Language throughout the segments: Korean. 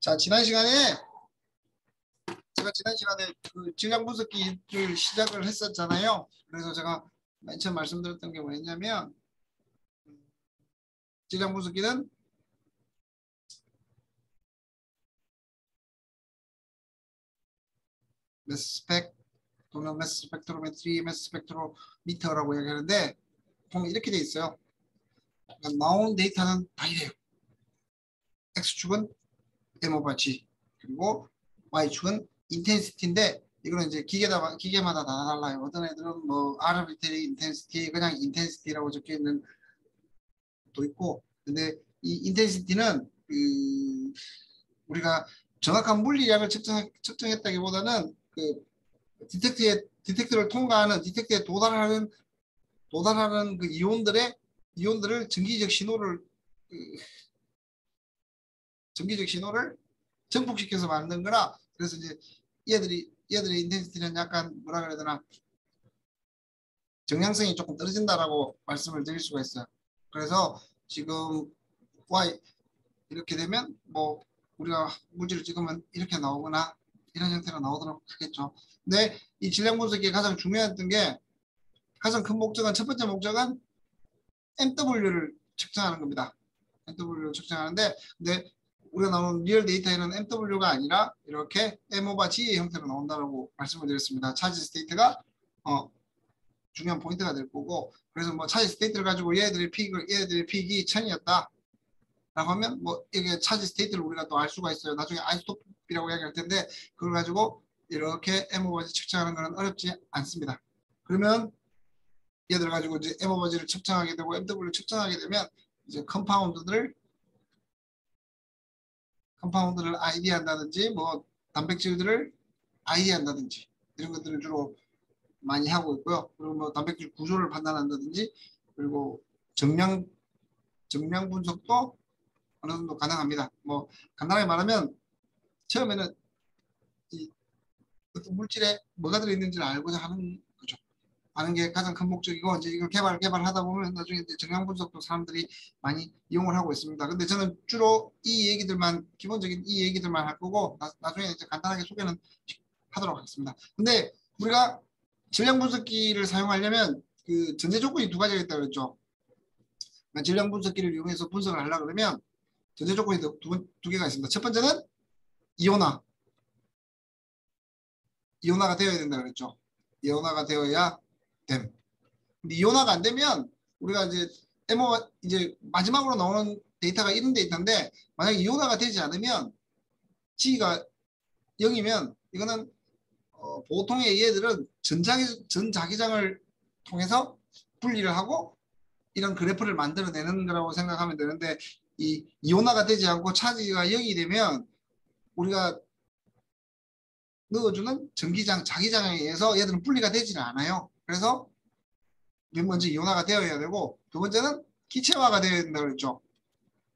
자, 제가 지난 시간에 그 질량 분석기를 시작을 했었잖아요. 그래서 제가 맨 처음 말씀드렸던 게 뭐였냐면, 질량 분석기는 매스스펙 또는 매스스펙트로메트리, 매스스펙트로미터라고 얘기하는데, 보면 이렇게 돼 있어요. 그러니까 나온 데이터는 다 이래요. X축은 M/G, 그리고 Y축은 인텐시티인데, 이거는 이제 기계마다 다 달라요. 어떤 애들은 뭐 arbitrary intensity, 그냥 intensity라고 적혀 있는 또 있고, 근데 이 인텐시티는 우리가 정확한 물리량을 측정했다기보다는 그 디텍트를 통과하는, 디텍트에 도달하는 그 이온들을 전기적 신호를 증폭시켜서 만든 거라. 그래서 이제 얘들의 인텐시티는 약간 뭐라 그래야 되나, 정량성이 조금 떨어진다라고 말씀을 드릴 수가 있어요. 그래서 지금 Y 이렇게 되면 뭐 우리가 물질을 찍으면 이렇게 나오거나 이런 형태로 나오도록 하겠죠. 근데 이 질량 분석기의 가장 중요했던 게, 가장 큰 목적은, 첫 번째 목적은 MW를 측정하는 겁니다. MW를 측정하는데, 근데 우리가 나오는 리얼 데이터에는 MW가 아니라 이렇게 M/G의 형태로 나온다고 말씀을 드렸습니다. 차지 스테이트가 중요한 포인트가 될 거고, 그래서 뭐 차지 스테이트를 가지고 얘들의 픽이 1000이었다 라고 하면, 뭐 이게 차지 스테이트를 우리가 또 알 수가 있어요. 나중에 아이소토프라고 이야기할 텐데, 그걸 가지고 이렇게 M/G 측정하는 것은 어렵지 않습니다. 그러면 얘들 가지고 이제 M/G를 측정하게 되고 MW를 측정하게 되면, 이제 컴파운드를 아이디 한다든지, 뭐 단백질들을 아이디 한다든지, 이런 것들을 주로 많이 하고 있고요. 그리고 뭐 단백질 구조를 판단한다든지, 그리고 정량 분석도 어느 정도 가능합니다. 뭐 간단하게 말하면, 처음에는 이 어떤 물질에 뭐가 들어있는지를 알고자 하는 거죠. 아는 게 가장 큰 목적이고, 이제 이걸 개발하다 보면 나중에 이제 정량 분석도 사람들이 많이 이용을 하고 있습니다. 근데 저는 주로 기본적인 이 얘기들만 할 거고, 나중에 이제 간단하게 소개는 하도록 하겠습니다. 근데 우리가 질량 분석기를 사용하려면 그 전제 조건이 두 가지가 있다고 그랬죠. 질량 분석기를 이용해서 분석을 하려고 그러면 전제 조건이 두 개가 있습니다. 첫 번째는 이온화가 되어야 된다고 그랬죠. 이온화가 되어야 됨. 근데 이온화가 안 되면, 우리가 이제 마지막으로 나오는 데이터가 이런 데이터인데, 만약에 이온화가 되지 않으면, G가 0이면 이거는 보통의 얘들은 전자기장을 통해서 분리를 하고 이런 그래프를 만들어내는 거라고 생각하면 되는데, 이 이온화가 되지 않고 차지가 0이 되면 우리가 넣어주는 자기장에 의해서 얘들은 분리가 되지는 않아요. 그래서 맨 먼저 이온화가 되어야 되고, 두 번째는 기체화가 되어야 된다고 그랬죠.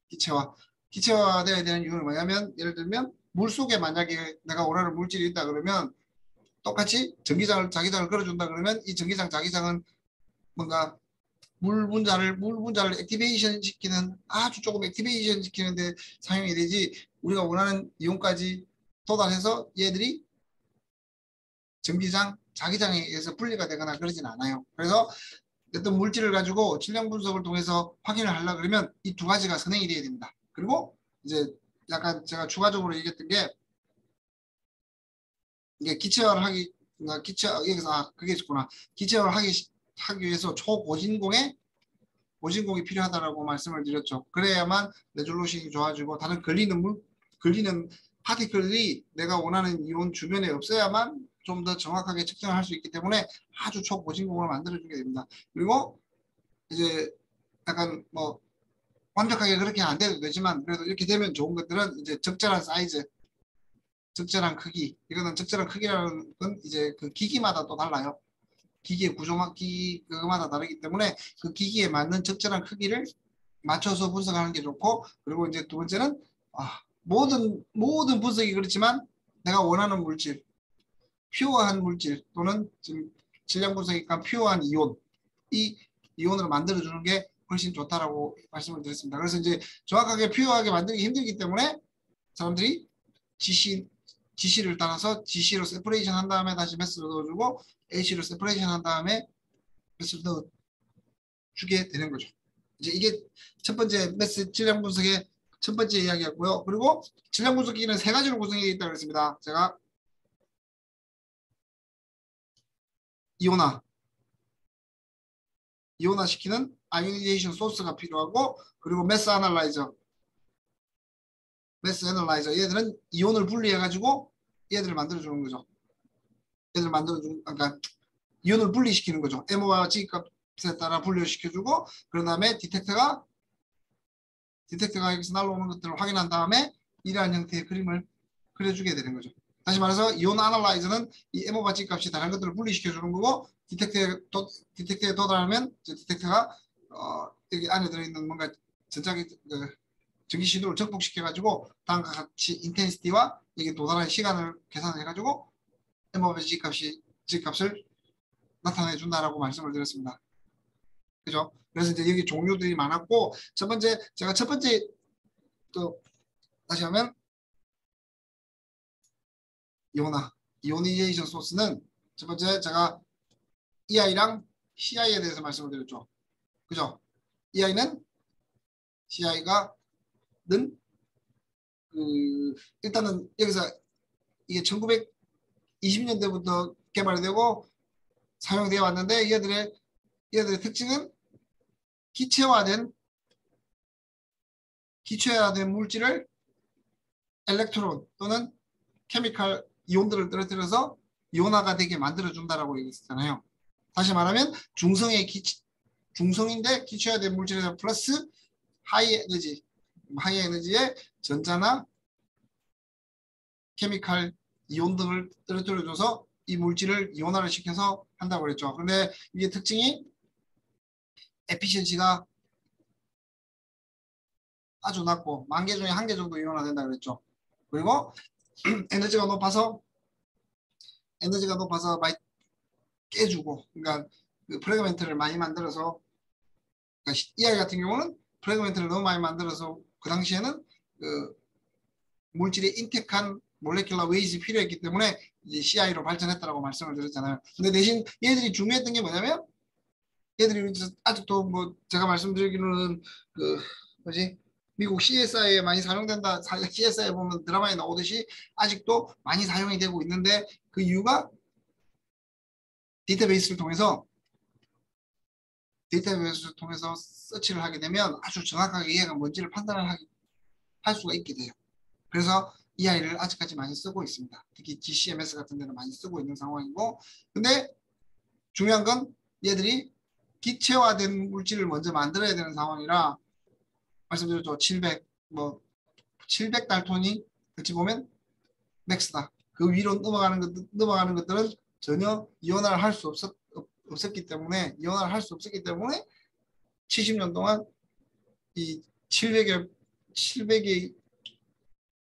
기체화가 되어야 되는 이유는 뭐냐면, 예를 들면 물 속에 만약에 내가 원하는 물질이 있다 그러면, 똑같이 자기장을 걸어준다 그러면, 이 자기장은 뭔가 물 분자를 액티베이션 시키는, 아주 조금 액티베이션 시키는데 사용이 되지, 우리가 원하는 이온까지 도달해서 얘들이 자기장에 의해서 분리가 되거나 그러진 않아요. 그래서 어떤 물질을 가지고 질량 분석을 통해서 확인을 하려고 그러면 이 두 가지가 선행이 돼야 됩니다. 그리고 이제 약간 제가 추가적으로 얘기했던 게, 이게 그게 있구나. 기체화를 하기 위해서 초고진공이 필요하다라고 말씀을 드렸죠. 그래야만 레졸루션이 좋아지고, 다른 걸리는 파티클이 내가 원하는 이온 주변에 없어야만 좀 더 정확하게 측정을 할 수 있기 때문에 아주 초고진공을 만들어주게 됩니다. 그리고 이제 약간 뭐 완벽하게 그렇게 안 돼도 되지만, 그래도 이렇게 되면 좋은 것들은 이제 적절한 사이즈, 적절한 크기. 이거는 적절한 크기라는 건 이제 그 기기마다 또 달라요. 기기의 그거마다 다르기 때문에 그 기기에 맞는 적절한 크기를 맞춰서 분석하는 게 좋고, 그리고 이제 두 번째는 모든 분석이 그렇지만 내가 원하는 물질, 퓨어한 물질, 또는 지금 질량 분석이니까 퓨어한 이 이온으로 만들어주는 게 훨씬 좋다라고 말씀을 드렸습니다. 그래서 이제 정확하게 퓨어하게 만들기 힘들기 때문에 사람들이 GC를 따라서 GC로 세퍼레이션 한 다음에 다시 매스를 넣어주고 H로 세퍼레이션 한 다음에 매스를 넣어주게 되는 거죠. 이제 이게 첫 번째 매스 질량 분석의 첫 번째 이야기였고요. 그리고 질량 분석기는 세 가지로 구성되어 있다고 했습니다. 제가 이온화 시키는 아이오니제이션 소스가 필요하고, 그리고 매스 애널라이저 얘들은 이온을 분리해 가지고 얘들을 만들어 주는 거죠. 그러니까 이온을 분리시키는 거죠. MO와 G 값에 따라 분리시켜 주고, 그런 다음에 디텍터가 여기서 날라오는 것들을 확인한 다음에 이러한 형태의 그림을 그려주게 되는 거죠. 다시 말해서 이온 애널라이저는 이 MO와 G 값이 다른 것들을 분리시켜 주는 거고, 디텍터에 도달하면 디텍터가 여기 안에 들어있는 뭔가 전기 신호를 정복시켜 가지고 다음과 같이 인텐시티와 여기 도달한 시간을 계산해 가지고 MO와 G 값을 나타내 준다라고 말씀을 드렸습니다. 그죠? 그래서 이제 여기 종류들이 많았고, 제가 첫 번째 또 다시 하면 이오니제이션 소스는 첫 번째 제가 EI랑 CI에 대해서 말씀을 드렸죠. 그죠? EI는 CI가 일단은 여기서 이게 1920년대부터 개발이 되고 사용되어 왔는데, 얘들의 특징은 기체화된 물질을 엘렉트론 또는 케미칼 이온들을 떨어뜨려서 이온화가 되게 만들어준다라고 얘기했잖아요. 다시 말하면 중성인데 기체화된 물질에서 플러스 하이 에너지의 전자나 케미칼 이온 등을 떨어뜨려줘서 이 물질을 이온화를 시켜서 한다고 그랬죠. 그런데 이게 특징이 에피션시가 아주 낮고 10,000개 중에 1개 정도 이온화된다 그랬죠. 그리고 에너지가 높아서 많이 깨주고, 그러니까 그 프래그멘트를 많이 만들어서, 그러니까 EI 같은 경우는 프래그멘트를 너무 많이 만들어서 그 당시에는 그 물질의 인텍한 몰레큘러 웨이트가 필요했기 때문에 이제 CI로 발전했다라고 말씀을 드렸잖아요. 근데 대신 얘들이 중요했던 게 뭐냐면, 얘들이 아직도 뭐 제가 말씀드리기로는 미국 CSI에 많이 사용된다. CSI에 보면 드라마에 나오듯이 아직도 많이 사용이 되고 있는데, 그 이유가 데이터베이스를 통해서 서치를 하게 되면 아주 정확하게 얘가 뭔지를 판단을 할 수가 있게 돼요. 그래서 EI를 아직까지 많이 쓰고 있습니다. 특히 GCMS 같은 데는 많이 쓰고 있는 상황이고, 근데 중요한 건 얘들이 기체화된 물질을 먼저 만들어야 되는 상황이라, 말씀드렸죠. 700 달톤이 어찌 보면 맥스다. 그 위로 넘어가는 것들은 전혀 이온화를 할 수 없었기 때문에 70년 동안 이 700의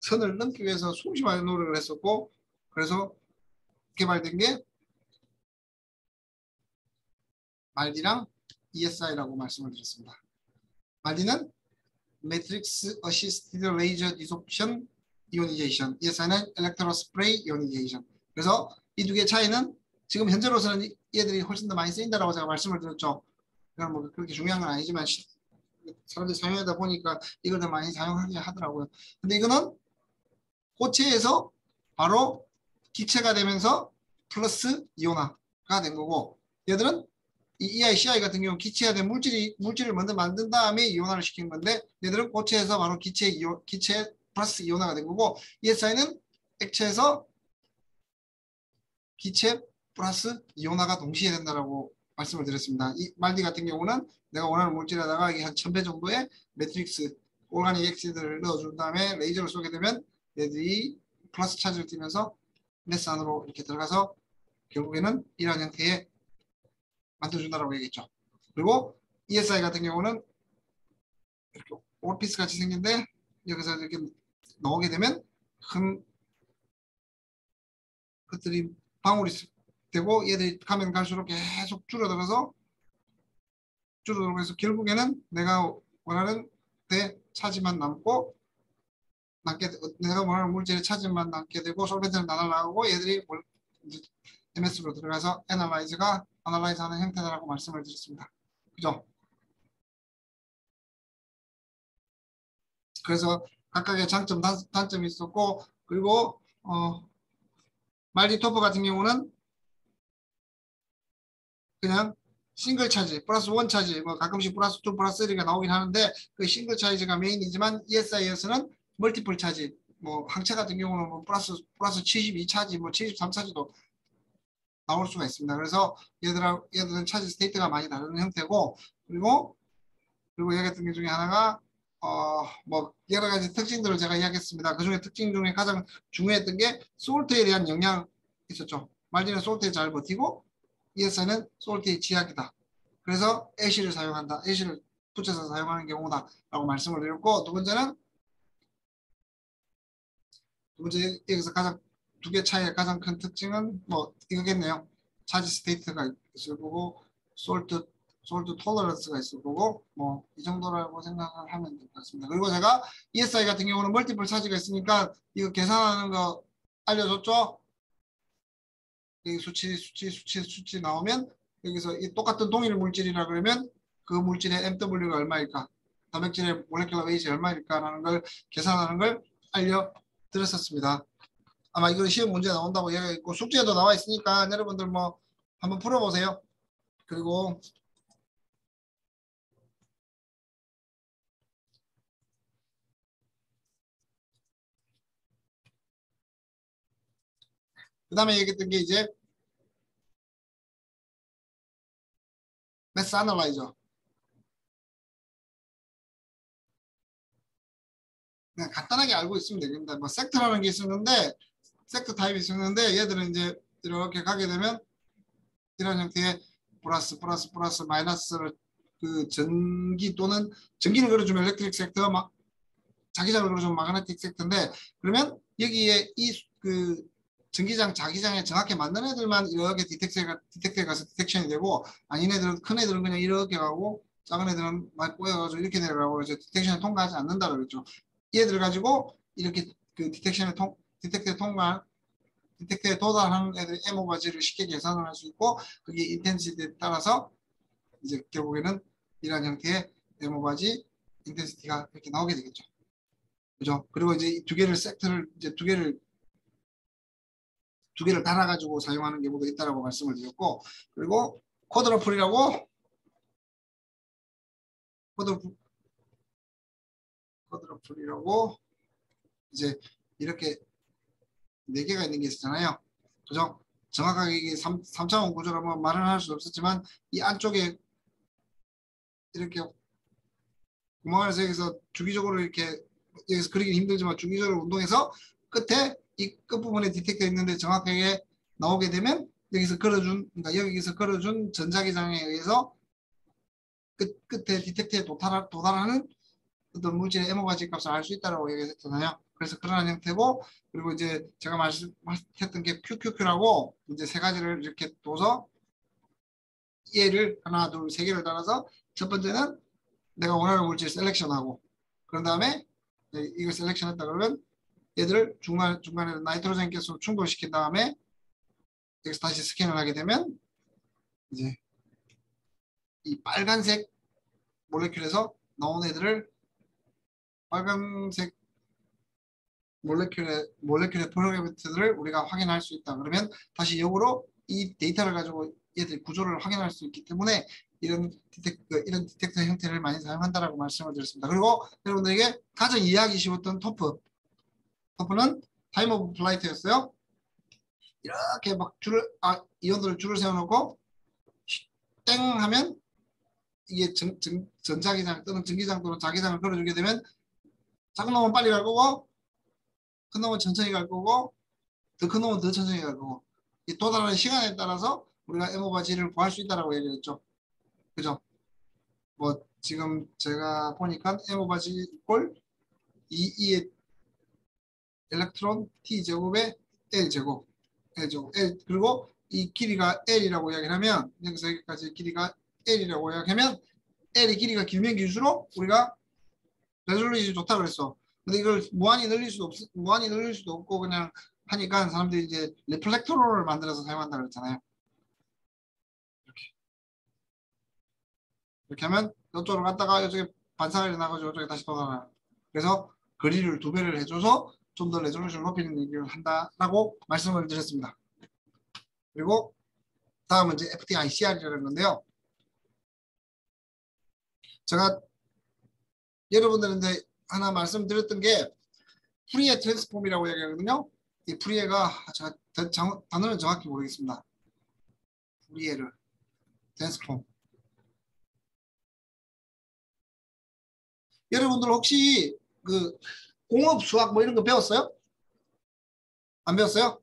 선을 넘기 위해서 수없이 많은 노력을 했었고, 그래서 개발된 게 말디랑 ESI라고 말씀을 드렸습니다. 말디는 매트릭스 어시스티드 레이저 디sorption 이오니제이션, ESI는 엘렉트로 스프레이 이오니제이션. 그래서 이 두 개의 차이는 지금 현재로서는 얘들이 훨씬 더 많이 쓰인다라고 제가 말씀을 드렸죠. 그건 뭐 그렇게 중요한 건 아니지만 사람들이 사용하다 보니까 이걸 더 많이 사용하게 하더라고요. 근데 이거는 고체에서 바로 기체가 되면서 플러스 이온화가 된 거고, 얘들은 이 EICI 같은 경우 기체화된 물질을 먼저 만든 다음에 이온화를 시킨 건데, 얘들은 고체에서 바로 기체 플러스 이온화가 된 거고, ESI는 액체에서 기체 플러스 이온화가 동시에 된다라고 말씀을 드렸습니다. 이 말디 같은 경우는 내가 원하는 물질에다가 한 1000배 정도의 매트릭스 오가닉 액시드를 넣어준 다음에 레이저를 쏘게 되면 얘들이 플러스 차지를 띠면서 매스 안으로 이렇게 들어가서 결국에는 이런 형태의 만들어준다라고 얘기했죠. 그리고 ESI 같은 경우는 이렇게 올피스 같이 생긴데, 여기서 이렇게 나오게 되면 큰 것들이 방울이 되고, 얘들이 가면 갈수록 계속 줄어들어서 결국에는 내가 원하는 대 차지만 남고 내가 원하는 물질의 차지만 남게 되고 솔벤트는 나날라가고 얘들이 MS로 들어가서 애널라이즈 하는 형태라고 말씀을 드렸습니다. 그죠? 그래서 각각의 장점, 단점이 있었고, 그리고 말디토프 같은 경우는 그냥 싱글 차지, 플러스 원 차지, 뭐 가끔씩 플러스 2, 플러스 3가 나오긴 하는데 그 싱글 차지가 메인이지만 ESI에서는 멀티플 차지, 뭐 항체 같은 경우는 뭐 플러스 72 차지, 뭐 73 차지도 나올 수가 있습니다. 그래서 얘들은 차지 스테이트가 많이 다른 형태고, 그리고 이야기했던 게 중에 하나가 뭐 여러 가지 특징들을 제가 이야기했습니다. 그 중에 특징 중에 가장 중요했던 게 솔트에 대한 영향 있었죠. 말디는 솔트에 잘 버티고 ES는 솔트의 지약이다. 그래서 애쉬를 사용한다. 애쉬를 붙여서 사용하는 경우다. 라고 말씀을 드렸고, 두 번째 여기서 가장 두 개 차이의 가장 큰 특징은 뭐 이거겠네요. 차지 스테이트가 있을 거고 솔트 톨러런스가 있을 거고 뭐 이 정도라고 생각을 하면 될 것 같습니다. 그리고 제가 ESI 같은 경우는 멀티플 차지가 있으니까 이거 계산하는 거 알려줬죠? 여기 수치 나오면 여기서 이 똑같은 동일 물질이라 그러면 그 물질의 MW가 얼마일까? 단백질의 몰레큘러 웨이트가 얼마일까라는 걸 계산하는 걸 알려드렸었습니다. 아마 이건 시험 문제 나온다고 얘기했고 숙제에도 나와 있으니까 여러분들 뭐 한번 풀어보세요. 그리고 그 다음에 얘기했던 게 이제 매스 애널라이저. 그냥 간단하게 알고 있으면 되겠습니다. 뭐 섹터라는 게 있었는데 섹터 타입이 있었는데 얘들은 이제 이렇게 가게 되면 이런 형태의 플러스 마이너스를 그 전기 또는 전기를 걸어주면 일렉트릭 섹터 자기장을 걸어주면 마그네틱 섹터인데 그러면 여기에 이 그 전기장 자기장에 정확히 맞는 애들만 이렇게 디텍터에 가서 디텍션이 되고 아닌 애들은 큰 애들은 그냥 이렇게 가고 작은 애들은 많이 꼬여가지고 이렇게 내려가고 이제 디텍션을 통과하지 않는다 그랬죠. 얘들 가지고 이렇게 그 디텍터에 도달하는 애들의 MO바지를 쉽게 계산을 할 수 있고 그게 인텐시티에 따라서 이제 결국에는 이런 형태의 MO바지 인텐시티가 이렇게 나오게 되겠죠. 그죠? 그리고 이제 이 두 개를 섹터를 이제 두 개를 달아가지고 사용하는 경우도 있다라고 말씀을 드렸고 그리고 쿼드러플이라고 쿼드러플이라고 이제 이렇게 네 개가 있는 게 있었잖아요. 그죠? 정확하게 이게 3차원 구조라면 말은 할 수 없었지만 이 안쪽에 이렇게 구멍을 해서 여기서 주기적으로 이렇게 여기서 그리기 힘들지만 주기적으로 운동해서 끝에 이 끝부분에 디텍터 있는데 정확하게 나오게 되면 여기서 걸어준 그러니까 여기서 걸어준 전자기장에 의해서 끝에 디텍터에 도달하는 어떤 물질의 MO가지 값을 알 수 있다고 얘기했잖아요. 그래서 그런 형태고 그리고 이제 제가 말했던 게 QQQ라고 이제 세 가지를 이렇게 둬서 얘를 하나 둘 세 개를 달아서 첫 번째는 내가 원하는 물질 셀렉션하고 그런 다음에 이걸 셀렉션했다 그러면 얘들을 중간에 나이트로젠 가스로 충돌시킨 다음에 여기서 다시 스캔을 하게 되면 이제 이 빨간색 몰레큘에서 나온 애들을 빨간색 몰레큘의 프로그래미터들을 우리가 확인할 수 있다. 그러면 다시 역으로 이 데이터를 가지고 얘들 구조를 확인할 수 있기 때문에 이런 디텍터 형태를 많이 사용한다라고 말씀을 드렸습니다. 그리고 여러분들에게 가장 이해하기 쉬웠던 토프는 타임 오브 플라이트였어요. 이렇게 막 이온들을 줄을 세워놓고 땡 하면 이게 전자기장 또는 전기장 또는 자기장을 걸어주게 되면 작은 놈은 빨리 갈 거고 큰 놈은 천천히 갈 거고 더 큰 놈은 더 천천히 갈 거고 이 도달하는 시간에 따라서 우리가 MO바지를 구할 수 있다라고 얘기했죠. 그죠? 뭐 지금 제가 보니까 MO바지 이꼴 2의 엘렉트론 T제곱에 L제곱 그리고 이 길이가 L이라고 이야기를 하면 여기서 여기까지 길이가 L이라고 이야기하면 L의 길이가 길면 길수록 우리가 레졸루션이 좋다 그랬어. 근데 이걸 무한히 늘릴 수도 없고 그냥 하니까 사람들이 이제 리플렉터로를 만들어서 사용한다 그랬잖아요. 이렇게 하면 이쪽으로 갔다가 이쪽에 반사가 일어나가지고 이쪽에 다시 돌아가요. 그래서 거리를 2배를 해줘서 좀 더 레졸루션을 높이는 얘기를 한다라고 말씀을 드렸습니다. 그리고 다음은 이제 FTICR이라는 건데요. 제가 여러분들한테 하나 말씀드렸던 게 프리에 트랜스폼이라고 얘기하거든요. 이 프리에가 제가 단어는 정확히 모르겠습니다. 프리에를 트랜스폼. 여러분들 혹시 그 공업 수학 뭐 이런 거 배웠어요? 안 배웠어요?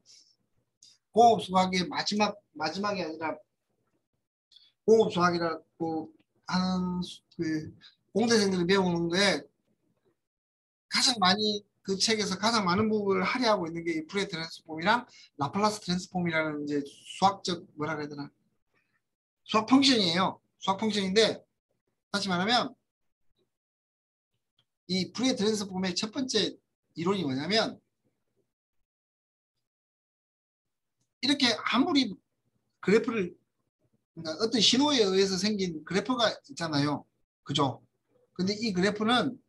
공업 수학의 마지막이 아니라 공업 수학이라고 하는 그 공대생들이 배우는 게 가장 많이 그 책에서 가장 많은 부분을 할애하고 있는 게 이 프리에 트랜스폼이랑 라플라스 트랜스폼이라는 이제 수학적 뭐라 그래야 되나 수학 펑션이에요. 수학 펑션인데 다시 말하면 이 프리에 트랜스폼의 첫 번째 이론이 뭐냐면 이렇게 아무리 그래프를 그러니까 어떤 신호에 의해서 생긴 그래프가 있잖아요. 그죠? 근데 이 그래프는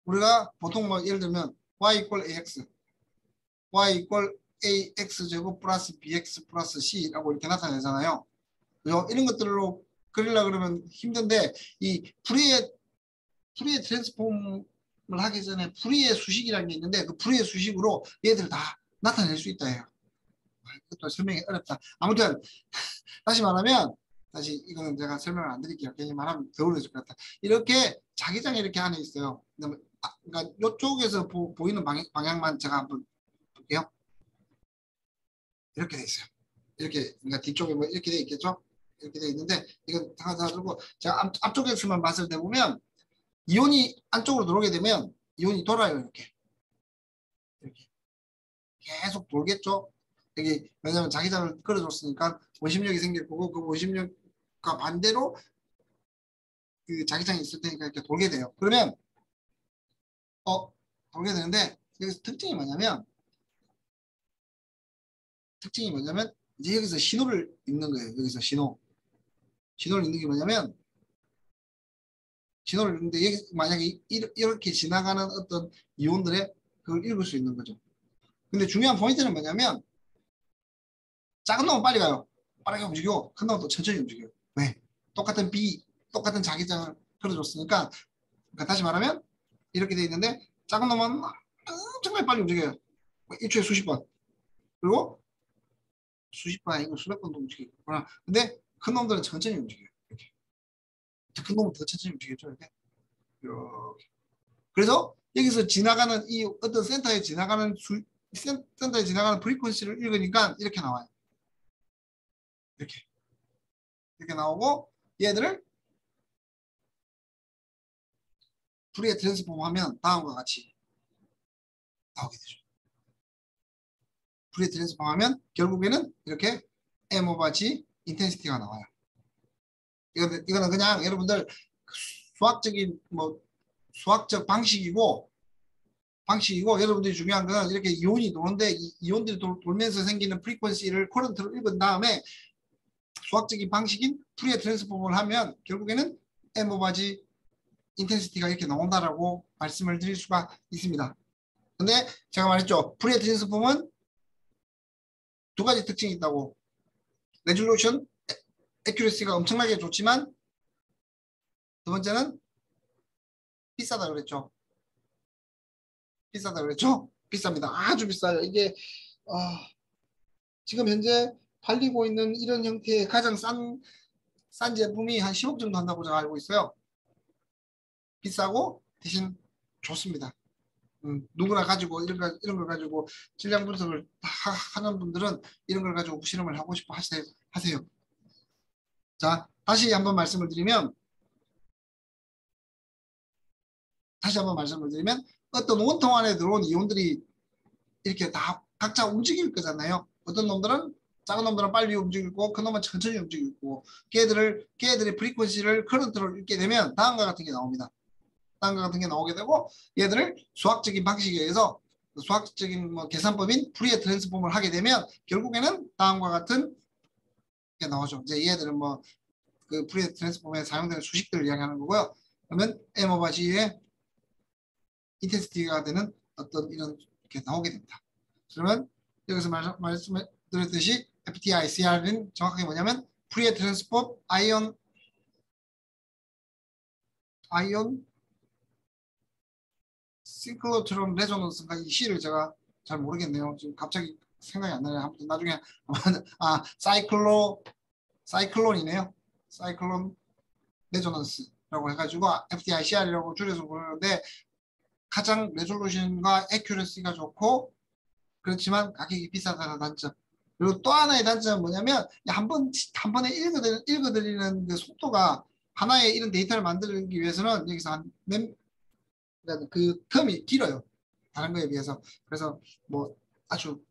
우리가 보통 뭐 예를 들면 y 이퀄 ax, y 이퀄 ax 제곱 플러스 bx 플러스 c라고 이렇게 나타내잖아요. 그죠? 이런 것들로 그리려 그러면 힘든데 이 프리의 트랜스폼을 하기 전에 프리의 수식이라는 게 있는데 그 프리의 수식으로 얘들 다 나타낼 수 있다 해요. 그것도 설명이 어렵다. 아무튼 다시 말하면 다시 이거는 제가 설명을 안 드릴게요. 괜히 말하면 더 어려질 것 같다. 이렇게 자기장이 이렇게 안에 있어요. 그러니까 이쪽에서 보이는 방향만 제가 한번 볼게요. 이렇게 돼 있어요. 이렇게 그러니까 뒤쪽에 뭐 이렇게 돼 있겠죠? 이렇게 돼 있는데 이건 다 들고 제가 앞쪽에서만 봤을 때 보면 이온이 안쪽으로 들어오게 되면 이온이 돌아요. 이렇게 계속 돌겠죠. 여기 왜냐면 자기장을 끌어줬으니까 원심력이 생길 거고 그 원심력과 반대로 그 자기장이 있을 테니까 이렇게 돌게 돼요. 그러면 돌게 되는데 여기서 특징이 뭐냐면 이제 여기서 신호를 읽는 거예요. 여기서 신호를 읽는 게 뭐냐면 신호를 읽는데 여기 만약에 이렇게 지나가는 어떤 이온들의 그걸 읽을 수 있는 거죠. 근데 중요한 포인트는 뭐냐면 작은 놈은 빨리 가요. 빠르게 움직이고 큰 놈은 또 천천히 움직여요. 왜? 똑같은 자기장을 끌어줬으니까 그러니까 다시 말하면 이렇게 돼 있는데 작은 놈은 정말 빨리 움직여요. 1초에 수십 번. 그리고 수십 번 아니고 수백 번도 움직이고. 근데 큰 놈들은 천천히 움직여요. 이렇게. 큰 놈은 더 천천히 움직이죠. 이렇게. 그래서 여기서 지나가는 이 어떤 센터에 지나가는 프리퀀시를 읽으니까 이렇게 나와요. 이렇게 나오고 얘들을 프리에 트랜스폼 하면 다음과 같이 나오게 되죠. 프리에 트랜스폼 하면 결국에는 이렇게 M 오버 G 인텐시티가 나와요. 이거는 그냥 여러분들 수학적인 수학적 방식이고 여러분들이 중요한 거는 이렇게 이온이 도는데 이 이온들이 돌면서 생기는 프리퀀시를 커런트로 읽은 다음에 수학적인 방식인 프리에 트랜스폼을 하면 결국에는 M 오버 G 인텐시티가 이렇게 나온다라고 말씀을 드릴 수가 있습니다. 근데 제가 말했죠. 프리에 트랜스폼은 두 가지 특징이 있다고. 레졸루션, 애큐러시가 엄청나게 좋지만 두 번째는 비싸다 그랬죠. 비쌉니다. 아주 비싸요. 이게 지금 현재 팔리고 있는 이런 형태의 가장 싼 제품이 한 10억 정도 한다고 제가 알고 있어요. 비싸고 대신 좋습니다. 누구나 가지고 이런 걸 가지고 질량 분석을 하는 분들은 이런 걸 가지고 실험을 하고 싶어 하세요. 자, 다시 한번 말씀을 드리면 어떤 원통 안에 들어온 이온들이 이렇게 다 각자 움직일 거잖아요. 어떤 놈들은 작은 놈들은 빨리 움직이고 큰 놈은 천천히 움직이고 걔들의 프리퀀시를 커런트를 읽게 되면 다음과 같은 게 나옵니다. 단가 같은 게 나오게 되고 얘들을 수학적인 방식에 의해서 수학적인 뭐 계산법인 푸리에 트랜스폼을 하게 되면 결국에는 다음과 같은 게 나오죠. 이제 얘들은 뭐 그 푸리에 트랜스폼에 사용되는 수식들을 이야기하는 거고요. 그러면 M 오버 G의 인텐시티가 되는 어떤 이런 게 나오게 됩니다. 그러면 여기서 말씀드렸듯이 FTICR은 정확하게 뭐냐면 푸리에 트랜스폼 아이온 싱클로트론 레조넌스인가 이 C를 제가 잘 모르겠네요. 지금 갑자기 생각이 안 나네요. 아무튼 나중에 사이클론이네요. 사이클론 레조넌스라고 해가지고 FTICR이라고 줄여서 부르는데 가장 레졸루션과 에큐러시가 좋고 그렇지만 가격이 비싸다는 단점. 그리고 또 하나의 단점은 뭐냐면 한 번에 읽어드리는 그 속도가 하나의 이런 데이터를 만들기 위해서는 여기서 그 텀이 길어요. 다른 거에 비해서. 그래서 뭐 아주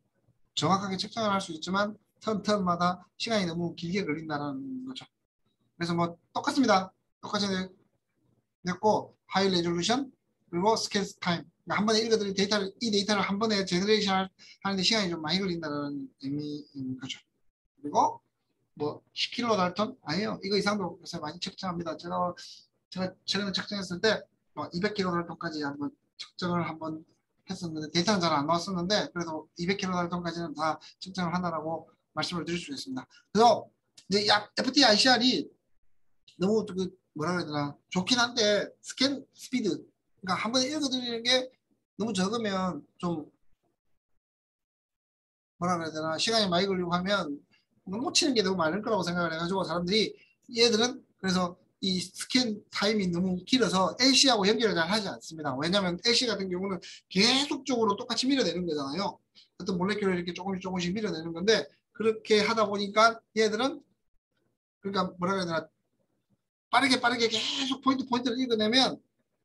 정확하게 측정을 할 수 있지만 턴마다 시간이 너무 길게 걸린다는 거죠. 그래서 뭐 똑같습니다. 똑같이 냈고 하이 레졸루션 그리고 스캔 타임. 그러니까 한 번에 읽어드린 이 데이터를 한 번에 제너레이션 하는데 시간이 좀 많이 걸린다는 의미인 거죠. 그리고 뭐 10킬로 달턴 아니에요. 이거 이상도 요새 많이 측정합니다. 제가 최근에 측정했을 때 뭐 200킬로 달턴까지 한번 측정을 한번 했었는데 데이터는 잘 안 나왔었는데 그래도 200킬로 달턴까지는 다 측정을 한다라고 말씀을 드릴 수 있습니다. 그래서 이제 FTICR이 너무 그 뭐라 그래야 되나 좋긴 한데 스캔 스피드 그러니까 한 번에 읽어드리는 게 너무 적으면 좀 뭐라 그래야 되나 시간이 많이 걸리고 하면 놓치는 게 너무 많을 거라고 생각을 해가지고 사람들이 얘들은 그래서 이 스캔 타임이 너무 길어서 LC하고 연결을 잘 하지 않습니다. 왜냐하면 LC 같은 경우는 계속적으로 똑같이 밀어내는 거잖아요. 어떤 몰레큘을 이렇게 조금씩 밀어내는 건데 그렇게 하다 보니까 얘들은 그러니까 뭐라 그래야 되나 빠르게 계속 포인트를 읽어내면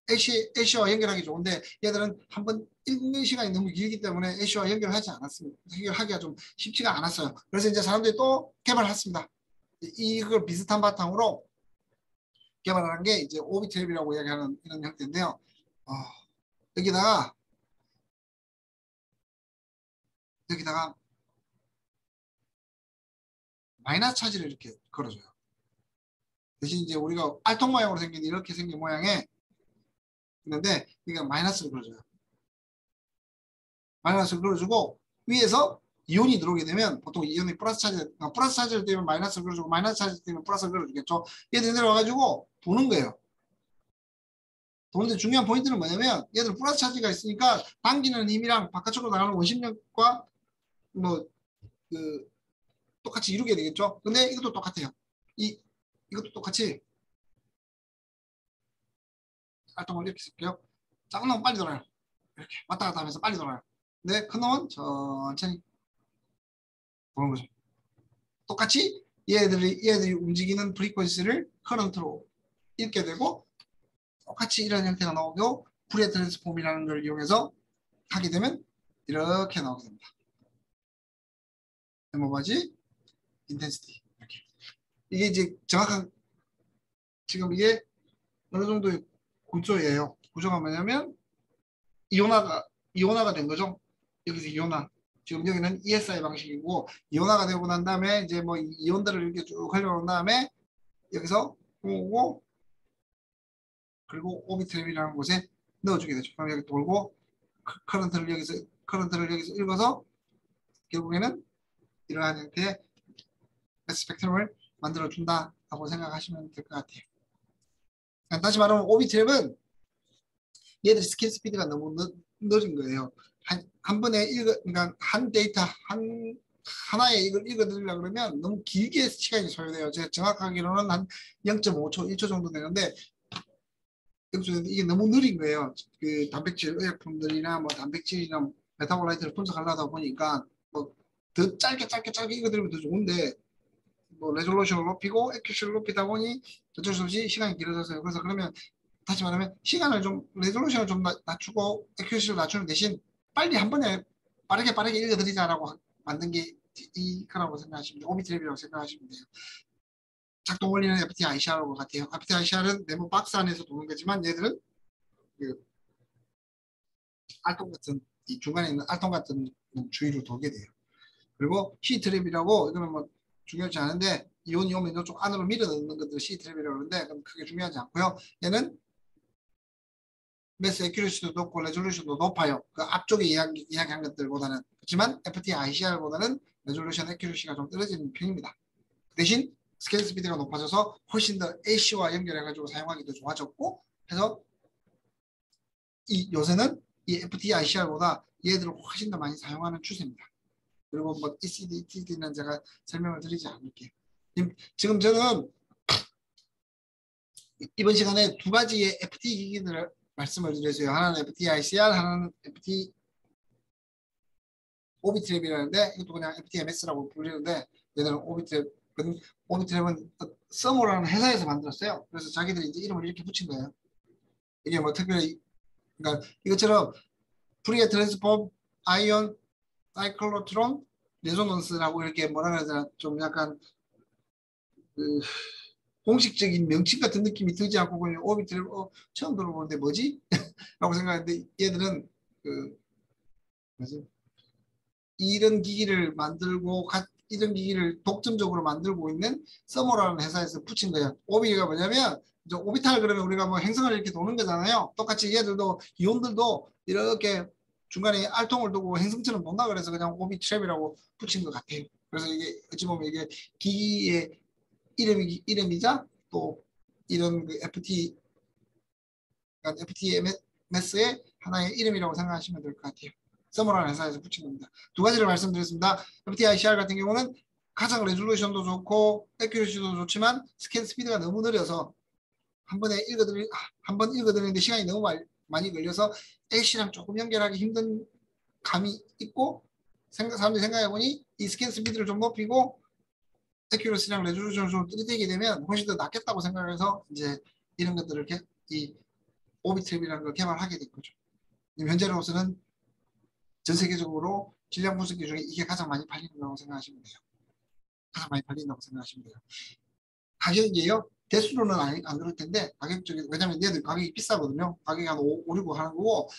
LC와 연결하기 좋은데 얘들은 한번 읽는 시간이 너무 길기 때문에 LC와 연결하지 않았습니다. 연결하기가 좀 쉽지가 않았어요. 그래서 이제 사람들이 또 개발했습니다. 이걸 비슷한 바탕으로 개발한 게 이제 오비트랩이라고 이야기하는 이런 형태인데요. 여기다가 마이너스 차지를 이렇게 걸어줘요. 대신 이제 우리가 알통 모양으로 생긴 이렇게 생긴 모양에 있는데 이게 마이너스를 걸어줘요. 마이너스를 걸어주고 위에서 이온이 들어오게 되면 보통 이온이 플러스 차지를 떼면 마이너스를 걸어주고 마이너스 차지를 떼면 플러스를 걸어주겠죠. 얘들 내려와가지고 도는 거예요. 도는데 중요한 포인트는 뭐냐면 얘들 플러스 차지가 있으니까 당기는 힘이랑 바깥쪽으로 나가는 원심력과 뭐 그 똑같이 이루게 되겠죠. 근데 이것도 똑같아요. 이것도 똑같이 활동을 이렇게 쓸게요. 작은 놈은 빨리 돌아요. 이렇게 왔다 갔다 하면서 빨리 돌아요. 근데 큰 놈은 천천히 도는 거죠. 똑같이 얘들이 움직이는 프리퀀시를 커런트로 읽게 되고 똑같이 이런 형태가 나오고 푸리에 트랜스폼이라는 걸 이용해서 하게 되면 이렇게 나오게 됩니다. 뭐지? 인텐시티 이렇게. 이게 이제 정확한 지금 이게 어느 정도의 구조예요. 구조가 뭐냐면 이온화가 된 거죠. 여기서 이온화. 지금 여기는 ESI 방식이고 이온화가 되고 난 다음에 이제 뭐 이온들을 이렇게 쭉 흘려놓은 다음에 여기서 오고 그리고 오비트랩이라는 곳에 넣어주게 되죠. 그럼 여기 돌고 커런트를 여기서 읽어서 결국에는 이러한 형태의 스펙트럼을 만들어 준다라고 생각하시면 될 것 같아요. 다시 말하면 오비트랩은 얘들이 스캔 스피드가 너무 느린 거예요. 한 번에 그러니까 한 데이터 하나에 이걸 읽어드리려고 그러면 너무 길게 시간이 소요돼요. 제가 정확하기로는 한 0.5초, 1초 정도 되는데 이게 너무 느린 거예요. 그 단백질 의약품들이나 뭐 단백질이나 메타볼라이트를 분석하려다 보니까 뭐 더 짧게 읽어드리면 더 좋은데 뭐 레졸루션을 높이고 액큐시를 높이다 보니 어쩔 수 없이 시간이 길어졌어요. 그래서 그러면 다시 말하면 시간을 좀 레졸루션을 좀 낮추고 액큐시를 낮추는 대신 빨리 한 번에 빠르게 읽어드리자라고 만든 게 이거라고 생각하시면 돼요. 오비트랩이라고 생각하시면 돼요. 작동 원리는 FTICR과 같아요. FTICR은 네모 박스 안에서 도는 거지만 얘들은 그 알통 같은 이 중간에 있는 알통 같은 주위로 돌게 돼요. 그리고 C트랩이라고 이거는 뭐 중요하지 않은데 이온이 오면 이쪽 안으로 밀어 넣는 것들 C트랩이라고 하는데 그럼 크게 중요하지 않고요. 얘는 매스 에큐리시도 높고 레졸루션도 높아요. 그 앞쪽에 이야기한 것들보다는. 그렇지만 FT-ICR보다는 레졸루션 에큐리시가 좀 떨어지는 편입니다. 그 대신 스캔 스피드가 높아져서 훨씬 더 AC와 연결해가지고 사용하기도 좋아졌고 해서 이 요새는 이 FT-ICR보다 얘들을 훨씬 더 많이 사용하는 추세입니다. 그리고 뭐 ECD, TD는 제가 설명을 드리지 않을게요. 지금 저는 이번 시간에 두 가지의 FT 기기들을 말씀을 드렸어요. 하나는 FT-ICR, 하나는 FT 오비트랩이라는데 이것도 그냥 FTMS라고 부르는데 얘들은 오비트랩, 오비트랩은 서머라는 회사에서 만들었어요. 그래서 자기들이 이제 이름을 이렇게 붙인 거예요. 이게 뭐 특별히 그러니까 이것처럼 프리에 트랜스폼, 아이온, 사이클로트론, 레조넌스라고 이렇게 뭐라 그래야 되나 좀 약간 그 공식적인 명칭 같은 느낌이 들지 않고 그냥 오비트랩 처음 들어보는데 뭐지? 라고 생각했는데 얘들은 그 뭐지? 이런 기기를 만들고 이런 기기를 독점적으로 만들고 있는 서머라는 회사에서 붙인 거예요. 오비가 뭐냐면 이제 오비탈 그러면 우리가 뭐 행성을 이렇게 도는 거잖아요. 똑같이 얘들도 이온들도 이렇게 중간에 알통을 두고 행성처럼 돈다 그래서 그냥 오비 트랩이라고 붙인 것 같아요. 그래서 이게 어찌 보면 이게 기기의 이름이자 또 이런 그 FT 그러니까 FTMS의 하나의 이름이라고 생각하시면 될 것 같아요. 서머라는 회사에서 붙인 겁니다. 두 가지를 말씀드렸습니다. FTICR 같은 경우는 가장 레졸루션도 좋고 액큐리시도 좋지만 스캔 스피드가 너무 느려서 한 번 읽어드리는데 시간이 너무 많이 걸려서 Ac랑 조금 연결하기 힘든 감이 있고 사람들이 생각해보니 이 스캔 스피드를 좀 높이고 액큐러시랑 레졸루션을 좀 들이대게 되면 훨씬 더 낫겠다고 생각해서 이제 이런 것들을 이 오비트랩이라는 걸 개발하게 된 거죠. 현재로서는 전 세계적으로 질량 분석기 중에 이게 가장 많이 팔린다고 생각하시면 돼요. 가장 많이 팔린다고 생각하시면 돼요. 가격이에요. 대수로는 안 그럴 텐데 가격적인 왜냐면 얘들 가격이 비싸거든요. 가격이 한 5, 6 하는 거고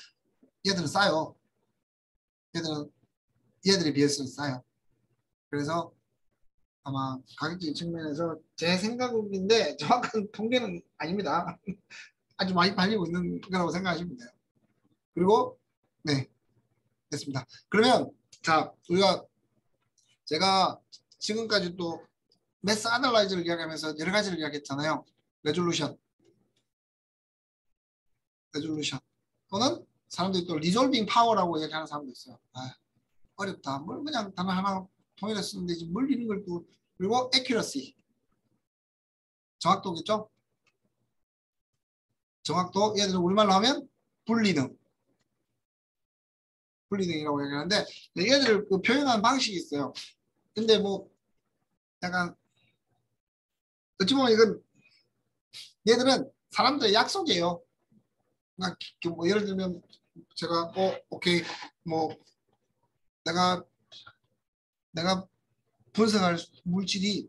얘들은 싸요. 얘들에 비해서는 싸요. 그래서 아마 가격적인 측면에서 제 생각인데 정확한 통계는 아닙니다. 아주 많이 팔리고 있는 거라고 생각하시면 돼요. 그리고 네 됐습니다. 그러면 자 우리가 제가 지금까지 또 매스 아날라이저를 이야기하면서 여러 가지를 이야기했잖아요. 레졸루션 또는 사람들이 또 리졸빙 파워라고 얘기하는 사람도 있어요. 어렵다. 뭘 그냥 단어 하나 통일해 쓰면 되지. 뭘 이런 걸 또 그리고 accuracy 정확도겠죠? 정확도 얘들은 우리말로 하면 분리능이라고 얘기하는데 얘들을 그 표현하는 방식이 있어요. 근데 뭐 약간 어찌 보면 이건 얘들은 사람들의 약속이에요. 그러니까 뭐 예를 들면 제가 오케이 뭐 내가 분석할 물질이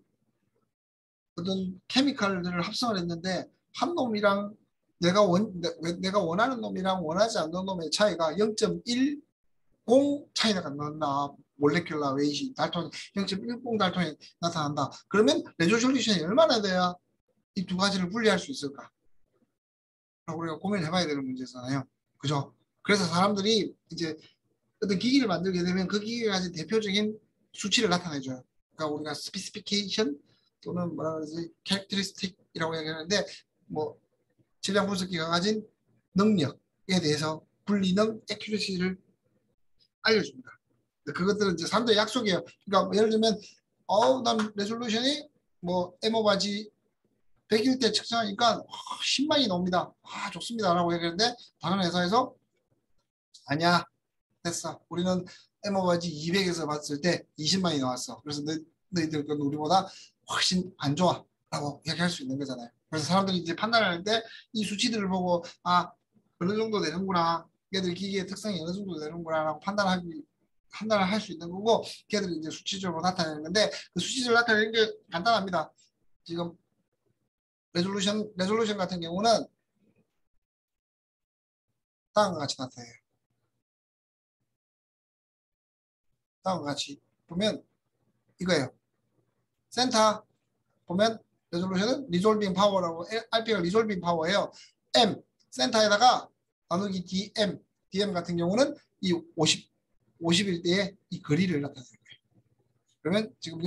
어떤 케미칼들을 합성을 했는데 한 놈이랑 내가 원하는 놈이랑 원하지 않는 놈의 차이가 0.10 차이가 난다. 몰레큘라 웨이시 달톤 0.10 달톤이 나타난다. 그러면 레조솔루션이 얼마나 돼야 이 두 가지를 분리할 수 있을까? 우리가 고민해봐야 되는 문제잖아요. 그죠? 그래서 사람들이 이제 어떤 기기를 만들게 되면 그 기기가 가진 대표적인 수치를 나타내줘요. 그러니까 우리가 스피시피케이션 또는 뭐라 그러지 캐릭터리스틱이라고 얘기하는데 뭐 질량 분석기가 가진 능력에 대해서 분리능 에큐러시를 알려줍니다. 그것들은 이제 사람들의 약속이에요. 그러니까 뭐 예를 들면 난 레졸루션이 뭐 에모바지 100일 때 측정하니까 10만이 나옵니다. 좋습니다. 라고 얘기했는데 다른 회사에서 아니야 됐어. 우리는 에모바지 200에서 봤을 때 20만이 나왔어. 그래서 너희들 건 우리보다 훨씬 안 좋아. 라고 얘기할 수 있는 거잖아요. 그래서 사람들이 이제 판단할 때 이 수치들을 보고 어느 정도 되는구나. 걔들 기기의 특성이 어느 정도 되는구나 라고 판단을 할 수 있는 거고 걔들이 이제 수치적으로 나타내는 건데 그 수치적으로 나타내는 게 간단합니다. 지금 레졸루션 같은 경우는 다음과 같이 나타나요. 다음과 같이 보면 이거예요. 센터 보면 레졸루션은 리졸빙 파워라고 RP가 리졸빙 파워예요. M 센터에다가 나누기 DM 같은 경우는 이 50일 때의 이 거리를 나타내는 거예요. 그러면 지금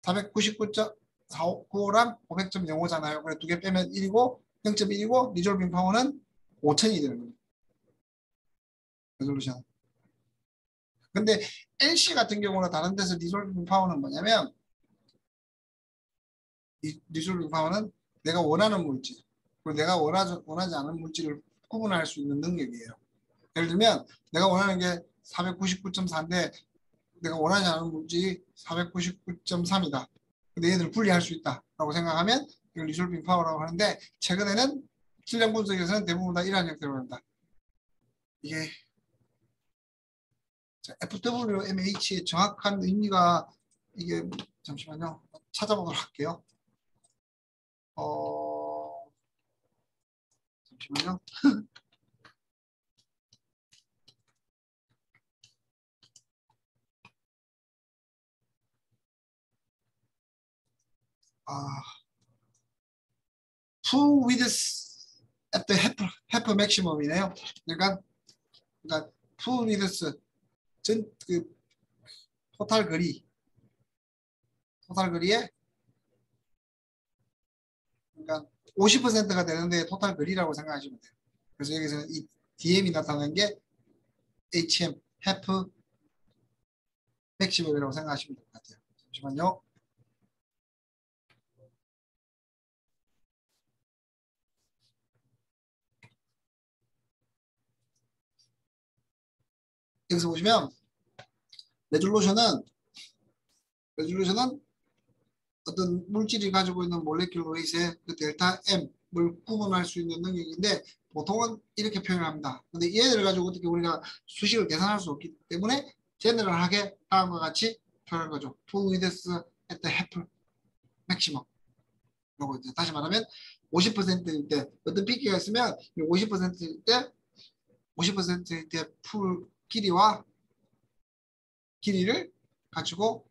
499.495랑 500.05잖아요. 그래 두 개 빼면 1이고 0.1이고 리졸빙 파워는 5000이 되는 거예요. 레졸루션. 근데 NC 같은 경우는 다른 데서 리졸빙 파워는 뭐냐면 이 리졸빙 파워는 내가 원하는 물질 그리고 내가 원하지 않은 물질을 구분할 수 있는 능력이에요. 예를 들면 내가 원하는 게 499.4인데 내가 원하지 않은 물질이 499.3이다. 근데 얘들을 분리할 수 있다라고 생각하면 이걸 리졸빙 파워라고 하는데 최근에는 질량 분석에서는 대부분 다 이러한 형태로 한다. 이게 FWMH의 정확한 의미가 이게 잠시만요. 찾아보도록 할게요. 잠시만요. full width at the half maximum이네요. 그러니까 full width 그 토탈 거리에 그러니까 50%가 되는데 토탈 거리라고 생각하시면 돼요. 그래서 여기서는 이 DM이 나타나는 게 HM half maximum이라고 생각하시면 될 것 같아요. 잠시만요. 여기서 보시면 레졸루션은 어떤 물질이 가지고 있는 몰레큘러 웨이트의 그 델타 M을 구분할 수 있는 능력인데 보통은 이렇게 표현합니다. 근데 얘를 가지고 어떻게 우리가 수식을 계산할 수 없기 때문에 제너럴하게 다음과 같이 표현한 거죠. full width at the half maximum. 라고 이제 다시 말하면 50%일 때 어떤 피키가 있으면 50%일 때 50%일 때 풀 길이를 가지고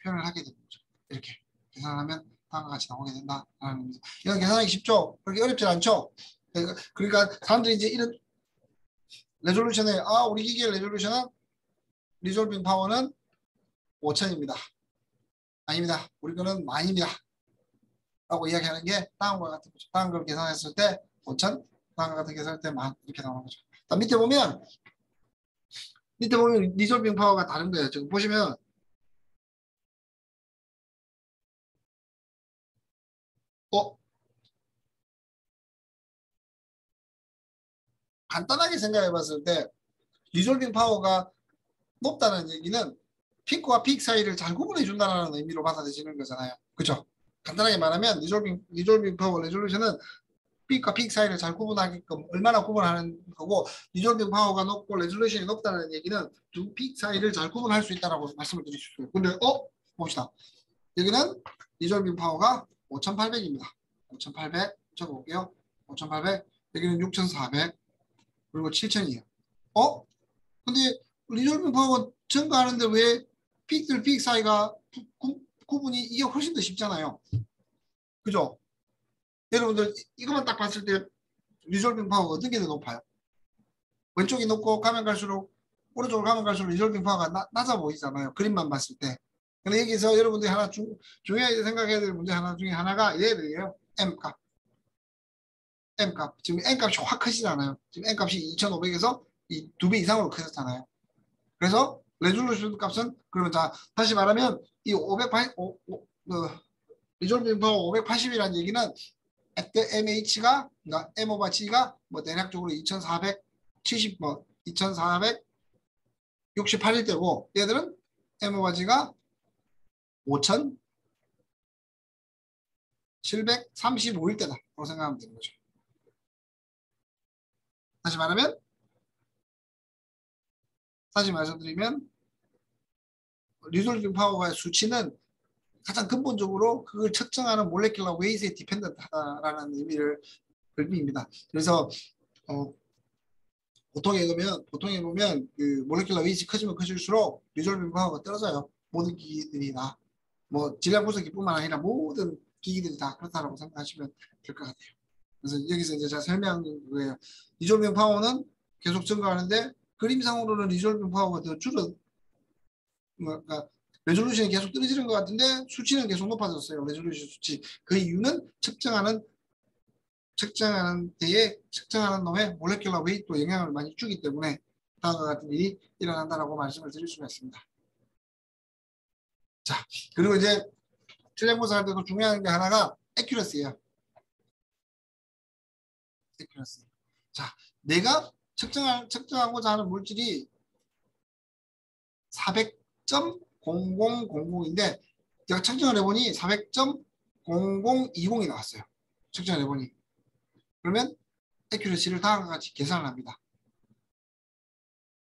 표현을 하게 되는 거죠. 이렇게 계산하면 다음과 같이 나오게 된다라는 겁니다. 이건 계산하기 쉽죠? 그렇게 어렵지 않죠? 그러니까 사람들이 이제 이런 레졸루션에 우리 기기의 레졸루션은 리졸빙 파워는 5000입니다. 아닙니다. 우리 거는 만입니다. 라고 이야기하는 게 다음과 같은 거죠. 다음 걸 계산했을 때 5000, 다음과 같은 계산할 때 만 이렇게 나오는 거죠. 밑에 보면 리졸빙 파워가 다른 거예요. 지금 보시면 간단하게 생각해 봤을 때 리졸빙 파워가 높다는 얘기는 픽과 픽 사이를 잘 구분해 준다는 의미로 받아들이는 거잖아요. 그죠? 간단하게 말하면 리졸빙 파워 레졸루션은 픽과 픽 사이를 잘 구분하게끔 얼마나 구분하는 거고 리졸빙 파워가 높고 레졸루션이 높다는 얘기는 두 픽 사이를 잘 구분할 수 있다고 말씀을 드릴 수 있어요. 근데 봅시다. 여기는 리졸빙 파워가 5800입니다. 5800 적어볼게요. 5800 여기는 6400 그리고 7000이에요. 근데 리졸빙 파워가 증가하는데 왜 픽들 픽 사이가 구분이 이게 훨씬 더 쉽잖아요. 그죠? 여러분들 이것만 딱 봤을 때 리졸빙 파워가 어떤 게 더 높아요? 왼쪽이 높고 가면 갈수록 오른쪽으로 가면 갈수록 리졸빙 파워가 낮아 보이잖아요. 그림만 봤을 때. 근데 여기서 여러분들이 하나 중요하게 생각해야 될 문제 하나 중에 하나가 얘들이에요. M값. M값. 지금 N값이 확 크시잖아요. 지금 N값이 2500에서 이 2배 이상으로 크셨잖아요. 그래서 레졸루션 값은 그러면 다시 말하면 이 580, 리졸빙 파워 580이라는 얘기는 at MH가 그러니까 M 오버 G가 뭐 대략적으로 2470 뭐 2468일 때고 얘들은 M 오버 G가 5735일 때다라고 생각하면 되는 거죠. 다시 말씀드리면 리졸빙 파워의 수치는 가장 근본적으로 그걸 측정하는 몰레큘러 웨이트에 디펜던트하다라는 의미입니다. 그래서 보통에 보면 그 몰레큘러 웨이트 커지면 커질수록 리졸빙 파워가 떨어져요. 모든 기기들이 다. 뭐 질량 분석기뿐만 아니라 모든 기기들이 다 그렇다라고 생각하시면 될 것 같아요. 그래서 여기서 이제 제가 설명한 거예요. 리졸빙 파워는 계속 증가하는데 그림상으로는 리졸빙 파워가 더 그러니까 레졸루션이 계속 떨어지는 것 같은데 수치는 계속 높아졌어요. 레졸루션 수치. 그 이유는 측정하는 데에 측정하는 놈의 몰레큘러 웨이트도 영향을 많이 주기 때문에 다음과 같은 일이 일어난다라고 말씀을 드릴 수가 있습니다. 자, 그리고 이제 질량 분석할 때도 중요한 게 하나가 액큐러시예요. 액큐러시. 자, 내가 측정하고자 하는 물질이 400.0000인데 제가 측정을 해보니 400.0020이 나왔어요. 측정을 해보니. 그러면 액큐러시를 다음과 같이 계산을 합니다.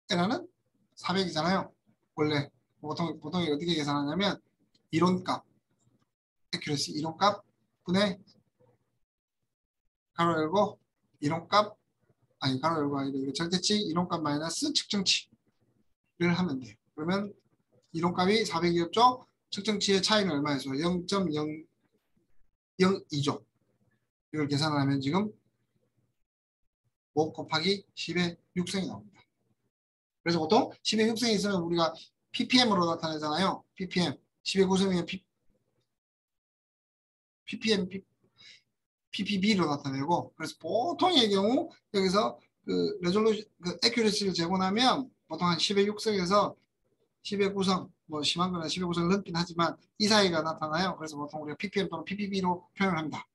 에라는 400이잖아요. 원래 보통 어떻게 계산하냐면 이론값, 액큐러시 이론값 분의 가로 열고 이론값 아니 가로 열고 아니고 절대치 이론값 마이너스 측정치를 하면 돼요. 그러면 이론값이 400이었죠. 측정치의 차이는 얼마였어요? 0.002죠. 이걸 계산을 하면 지금 5 곱하기 10의 6승이 나옵니다. 그래서 보통 10의 6승이 있으면 우리가 ppm으로 나타내잖아요. ppm 10의 9승이면 ppm ppb로 나타내고 그래서 보통의 경우 여기서 그 레졸루션 그 액큐러시를 재고나면 보통 한 10의 6승에서 10의 9승 뭐 심한 거는 10의 9승을 넘긴 하지만 이 사이가 나타나요. 그래서 보통 우리가 ppm 또는 ppb로 표현을 합니다.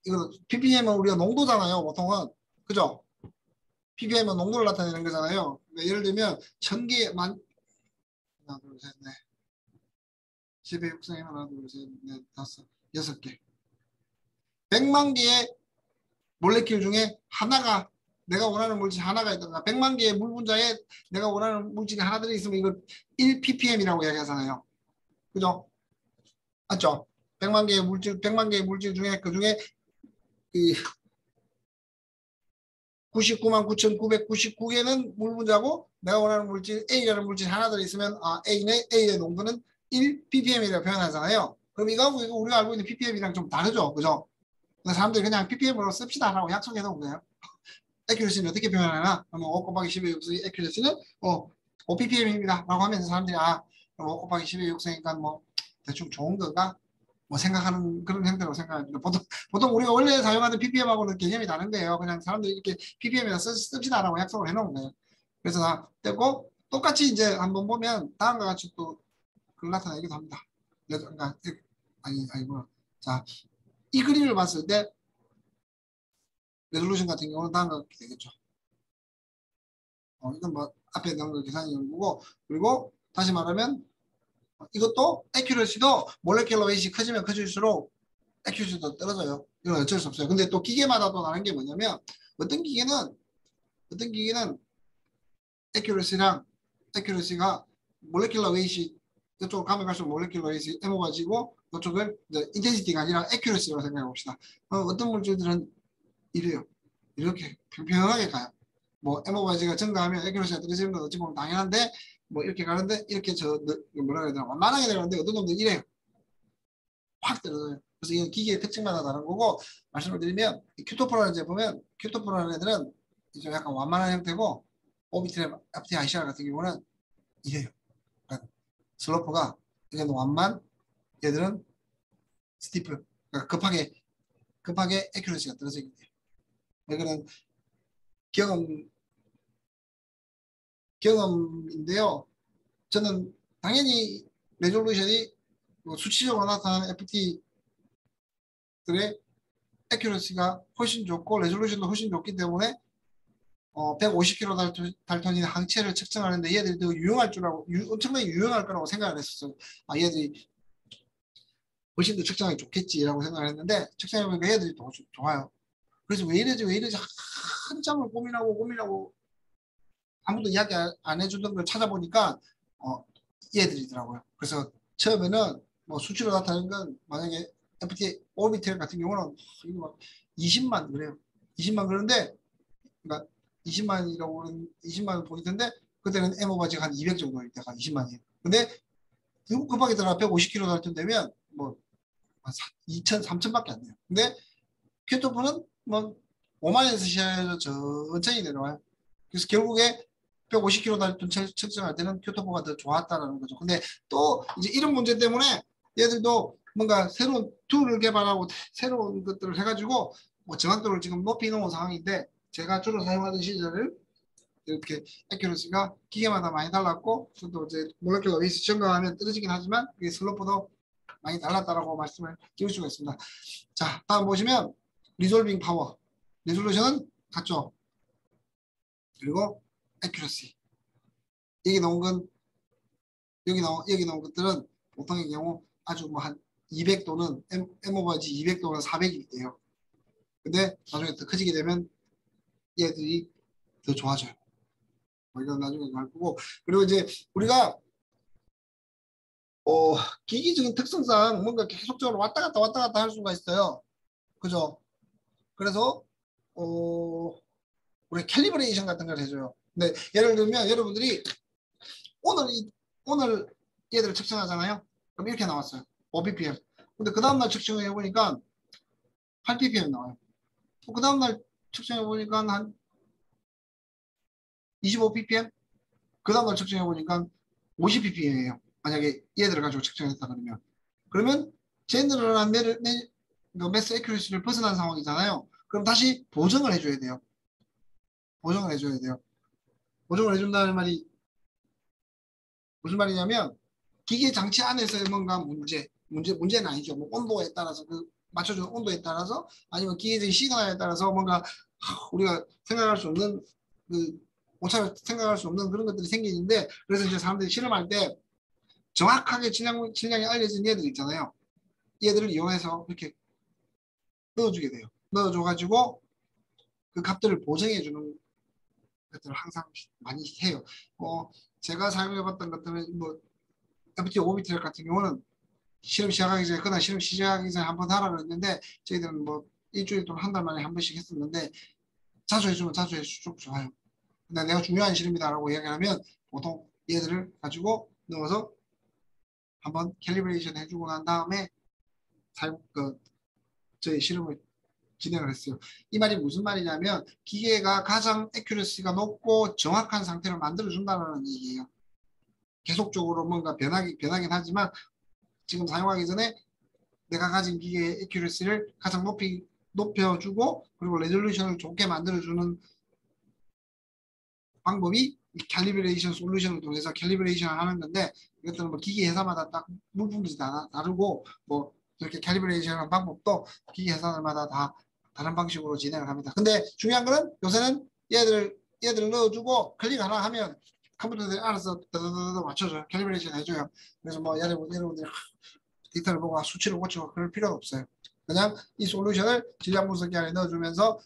이거 ppm은 우리가 농도잖아요. 보통은 그죠? ppm은 농도를 나타내는 거잖아요. 그러니까 예를 들면 1000개 하나 둘셋넷 10의 6승에 하나 둘셋넷 다섯 6개 100만 개의 몰레큘 중에 하나가 내가 원하는 물질 하나가 있던가 100만 개의 물 분자에 내가 원하는 물질이 하나 들어있으면 이걸 1ppm이라고 이야기하잖아요. 그죠? 맞죠? 100만 개의 물질 중에 그 중에 그 99만 9,999개는 물 분자고 내가 원하는 물질 A라는 물질이 하나 들어있으면 A의 농도는 1ppm이라고 표현하잖아요. 그럼 이거 우리가 알고 있는 ppm이랑 좀 다르죠. 그죠? 사람들이 그냥 ppm으로 씁시다라고 약속해 놓은 거예요. 액큐러시는 어떻게 표현하나? 그러면 5 곱하기 10의 6승의 액큐러시는 5ppm입니다. 라고 하면서 사람들이 5 곱하기 10의 6승이니까 뭐 대충 좋은 건가? 뭐 생각하는 그런 형태로 생각합니다. 보통 우리가 원래 사용하는 ppm하고는 개념이 다른 거예요. 그냥 사람들이 이렇게 ppm에다 씁시다라고 약속을 해놓은 거예요. 그래서 나 떼고 똑같이 이제 한번 보면 다음과 같이 또 그걸 나타내기도 합니다. 그러니까 아니구나. 자, 이 그림을 봤을 때 레졸루션 같은 경우는 다음과 같게 되겠죠. 이건 뭐 앞에 넣은 거 계산이 연구고 그리고 다시 말하면 이것도 액큐러시도 몰레큘러 웨이트가 커지면 커질수록 액큐러시도 떨어져요. 이건 어쩔 수 없어요. 근데 또 기계마다 또 다른 게 뭐냐면 어떤 기계는 액큐러시가 몰레큘러 웨이트 이쪽으로 가면 갈수록 몰레큘러 웨이트 M어가지고 이쪽을 인텐시티가 아니라 액큐러시라고 생각해 봅시다. 어떤 물질들은 이래요. 이렇게 평평하게 가요. 뭐 MOYG가 증가하면 액큐러시가 떨어지는 건 어찌 보면 당연한데 뭐 이렇게 가는데 이렇게 뭐라 해야 되나 완만하게 되는데 어떤 놈들 이래요. 확 떨어져요. 그래서 이건 기계의 특징마다 다른 거고 말씀을 드리면 큐토프라는 제품은 큐토프라는 애들은 이제 약간 완만한 형태고 오비트랩 FTICR 같은 경우는 이래요. 그러니까 슬로프가 이게 완만 얘들은 스티플 그러니까 급하게 액큐러시가 떨어지게 돼요. 이거는 경험인데요. 저는 당연히 레졸루션이 수치적으로 나타나는 FT들의 액큐러시가 훨씬 좋고 레졸루션도 훨씬 좋기 때문에 150km 달턴인 항체를 측정하는데 얘들이 더 유용할 줄 알고 엄청나게 유용할 거라고 생각을 했었어요. 얘들이 훨씬 더 측정하기 좋겠지라고 생각을 했는데 측정해보니까 얘들이 더 좋아요. 그래서 왜 이러지 한참을 고민하고 아무도 이야기 안 해주던 걸 찾아보니까 얘들이더라고요. 그래서 처음에는 뭐 수치로 나타나는 건 만약에 FT 오비텔 같은 경우는 이거 막 20만 그래요. 20만 그런데 그러니까 20만이라고 그런 20만 원 포인트인데 그때는 M 오버지가 한 200 정도일 때가 20만이에요. 근데 급하게 들어가 150km 달쯤 되면 뭐 2천, 3천밖에 안 돼요. 근데 큐토프는 뭐 5만에서 시작해서 천천히 내려와요. 그래서 결국에 150km 달쯤 측정할 때는 큐토프가 더 좋았다라는 거죠. 근데 또 이제 이런 문제 때문에 얘들도 뭔가 새로운 툴을 개발하고 새로운 것들을 해가지고 뭐 정확도를 지금 높이 놓은 상황인데 제가 주로 사용하던 시절을 이렇게 액큐러시가 기계마다 많이 달랐고 저도 이제 몰레큘러 웨이트 증가하면 떨어지긴 하지만 그게 슬로프도 많이 달랐다라고 말씀을 드릴 수가 있습니다. 자, 다음 보시면 리졸빙 파워, 리졸루션은 같죠. 그리고 액큐러시. 여기 나온 건 여기 나온 것들은 보통의 경우 아주 뭐 한 200 또는 M 오버지 200 또는 400이 돼요. 근데 나중에 더 커지게 되면 얘들이 더 좋아져요. 뭐 이건 나중에 할 거고 그리고 이제 우리가 기기적인 특성상 뭔가 계속적으로 왔다 갔다 할 수가 있어요. 그죠? 그래서 우리 캘리브레이션 같은 걸 해줘요. 근데 예를 들면 여러분들이 오늘 오늘 얘들을 측정하잖아요. 그럼 이렇게 나왔어요. 5ppm. 근데 그 다음날 측정해 보니까 8ppm 나와요. 그 다음날 측정해 보니까 한 25ppm. 그 다음날 측정해 보니까 50ppm이에요. 만약에 얘들을 가지고 측정했다 그러면 제너럴한 매스 에큐리시를 벗어난 상황이잖아요. 그럼 다시 보정을 해줘야 돼요. 보정을 해줘야 돼요. 보정을 해준다는 말이 무슨 말이냐면 기계 장치 안에서의 뭔가 문제는 아니죠. 뭐 온도에 따라서 그 맞춰주는 온도에 따라서 아니면 기계적인 시그널에 따라서 뭔가 우리가 생각할 수 없는 그 오차를 생각할 수 없는 그런 것들이 생기는데 그래서 이제 사람들이 실험할 때 정확하게 질량이 알려진 얘들 있잖아요. 얘들을 이용해서 이렇게 넣어주게 돼요. 넣어줘가지고 그 값들을 보정해주는 것들을 항상 많이 해요. 제가 사용해봤던 것들은 뭐 FT 오비트랙 같은 경우는 실험 시작하기 전에 그날 실험 시작하기 전에 한번 하라고 했는데 저희들은 뭐 일주일 동안 한 달 만에 한 번씩 했었는데 자주 해주면 자주 해주면 좋아요. 근데 내가 중요한 실험이다라고 이야기하면 보통 얘들을 가지고 넣어서 한번 캘리브레이션 해주고 난 다음에 저희 실험을 진행을 했어요. 이 말이 무슨 말이냐면 기계가 가장 액큐러시가 높고 정확한 상태를 만들어준다는 얘기예요. 계속적으로 뭔가 변하긴 하지만 지금 사용하기 전에 내가 가진 기계의 액큐러시를 가장 높여주고 그리고 레졸루션을 좋게 만들어주는 방법이 캘리브레이션 솔루션을 통해서 캘리브레이션을 하는 건데 이것들은 뭐 기계 회사마다 딱 물품들이 다 다르고 뭐 이렇게 캘리브레이션 하는 방법도 기계 회사들마다 다 다른 방식으로 진행을 합니다. 근데 중요한 거는 요새는 얘들을 넣어주고 클릭 하나 하면 컴퓨터들이 알아서 더더더 맞춰줘요. 캘리브레이션 해줘요. 그래서 뭐 여러분들이 데이터를 보고 수치를 고치고 그럴 필요가 없어요. 그냥 이 솔루션을 질량 분석기 안에 넣어주면서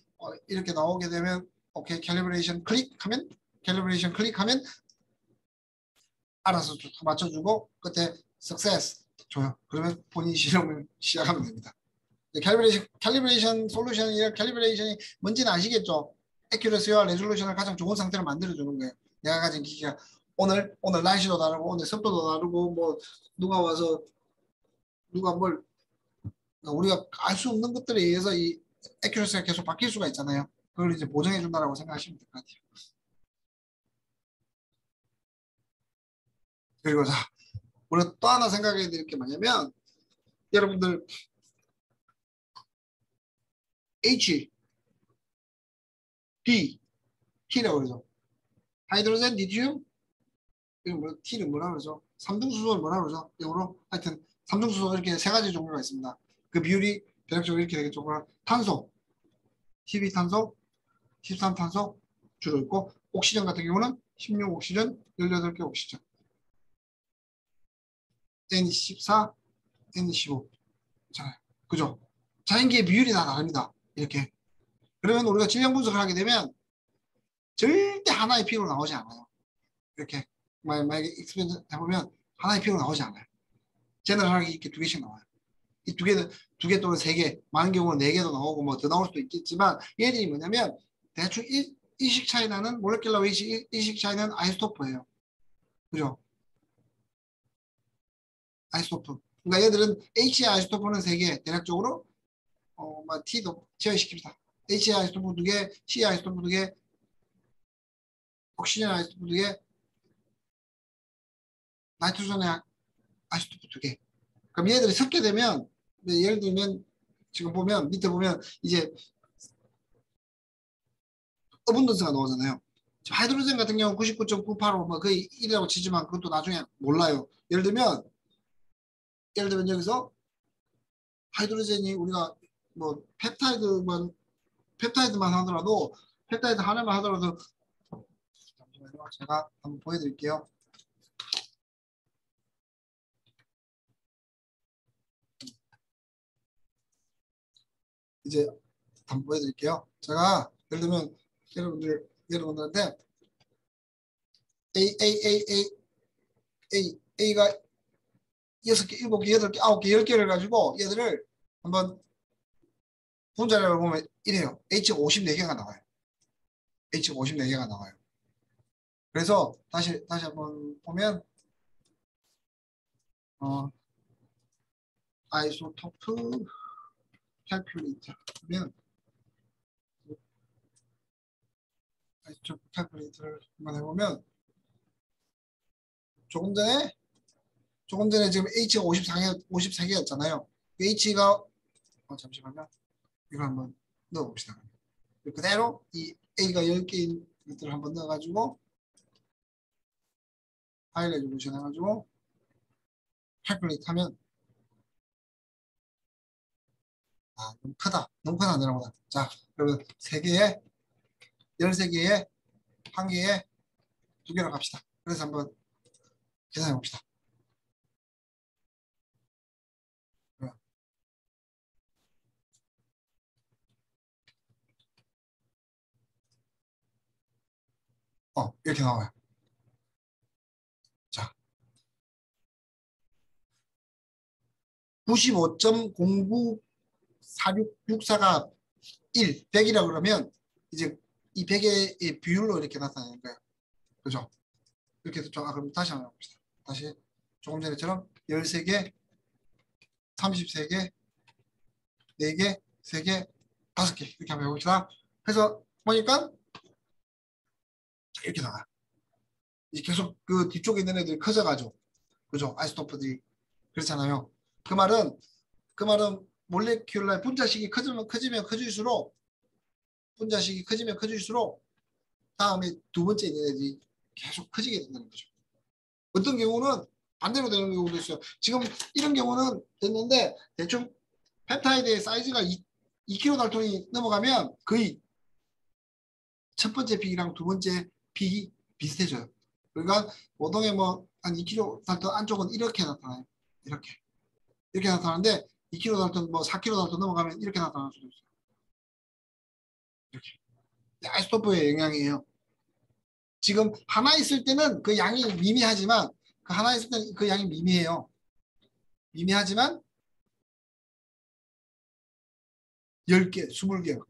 이렇게 나오게 되면 오케이 캘리브레이션 클릭하면 알아서 맞춰주고 끝에 success 줘요. 그러면 본인 실험을 시작하면 됩니다. 캘리브레이션 솔루션이 캘리브레이션이 뭔지는 아시겠죠? 액큐러시와 레졸루션을 가장 좋은 상태로 만들어주는 거예요. 내가 가진 기기가 오늘 날씨도 다르고 오늘 습도도 다르고 뭐 누가 뭘 우리가 알 수 없는 것들에 의해서 이 액큐러시가 계속 바뀔 수가 있잖아요. 그걸 이제 보정해 준다라고 생각하시면 될 것 같아요. 그리고 자, 우리가 또 하나 생각해야 될 게 뭐냐면 여러분들 H, D, T라고 그러죠. 하이드로젠, 리튬, 이거 뭐 T는 뭐라 그러죠? 삼중수소를 뭐라 그러죠? 영어로 하여튼 삼중수소 이렇게 세 가지 종류가 있습니다. 그 비율이 대략적으로 이렇게 되겠죠. 탄소, 12탄소, 13탄소 주로 있고 옥시전 같은 경우는 16옥시전, 18개 옥시전. N14, N15. 자, 그죠? 자연계의 비율이 다 다릅니다. 이렇게. 그러면 우리가 질량 분석을 하게 되면 절대 하나의 픽으로 나오지 않아요. 이렇게. 만약에 익스페리언스 해보면 하나의 픽으로 나오지 않아요. 제너럴하게 이렇게 두 개씩 나와요. 이 두 개 또는 세 개, 많은 경우는 네 개도 나오고 뭐 더 나올 수도 있겠지만 얘들이 뭐냐면 대충 이식 차이 나는 몰레큘러 웨이트 이식 차이 나는 아이소토프예요. 그죠? 아이소토프. 그러니까 얘들은 H의 아이소토프는 3개, 대략적으로 뭐 T도 제외시킵시다. H의 아이소토프 2개, C의 아이소토프 2개, 옥시전 아이소토프 2개, 나이트로전의 아이소토프 2개. 그럼 얘들이 섞게 되면 예를 들면 지금 보면 밑에 보면 이제 어분던스가 나오잖아요. 하이드로젠 같은 경우는 99.985 뭐 거의 1이라고 치지만 그것도 나중에 몰라요. 예를 들면 여기서 하이드로젠이 우리가 뭐 펩타이드만 하더라도 펩타이드 하나만 하더라도 잠시만요. 제가 한번 보여드릴게요. 이제 한번 보여드릴게요. 제가 예를 들면 여러분들한테 A가 6개, 7개, 8개, 9개, 10개를 가지고 얘들을 한번 분자를 보면 이래요. H54개가 나와요. H54개가 나와요. 그래서 다시 한번 보면 아이소토프 캘큘레이터 보면 아이소토프 캘큘레이터를 한번 해보면 조금 전에 지금 H가 54개였잖아요. H가 잠시만요. 이거 한번 넣어봅시다. 그대로 이 A가 10개인 것들을 한번 넣어가지고 파일 레졸루션 해가지고 캘큘레이트 하면 너무 크다 안 되나 보다. 자, 그러면 3개에 13개에 1개에 2개로 갑시다. 그래서 한번 계산해 봅시다. 이렇게 나와요. 자, 95.094664가 100이라 그러면 이제 이 100의 비율로 이렇게 나타나는 거예요. 그죠? 이렇게 해서 그럼 다시 한번 해봅시다. 다시 조금 전에처럼 13개, 33개, 4개, 3개, 5개 이렇게 한번 해봅시다. 그래서 보니까 이렇게 나와요. 계속 그 뒤쪽에 있는 애들이 커져가죠. 그죠? 아이소토프들이. 그렇잖아요. 그 말은 몰레큘라의 분자식이 커지면 커질수록 다음에 두 번째 있는 애들이 계속 커지게 된다는 거죠. 어떤 경우는 반대로 되는 경우도 있어요. 지금 이런 경우는 됐는데 대충 펩타이드의 사이즈가 2kg 달톤이 넘어가면 거의 첫 번째 픽이랑 두 번째 픽이 비슷해져요. 그러니까 보통에 뭐 한 2kg 달톤 안쪽은 이렇게 나타나요. 이렇게 나타나는데 2kg 달톤 뭐 4kg 달톤 넘어가면 이렇게 나타날 수도 있어요. 이렇게. 아이소토프의 영향이에요. 지금 하나 있을 때는 그 양이 미미하지만 그 하나 있을 때는 그 양이 미미해요. 미미하지만 10개, 20개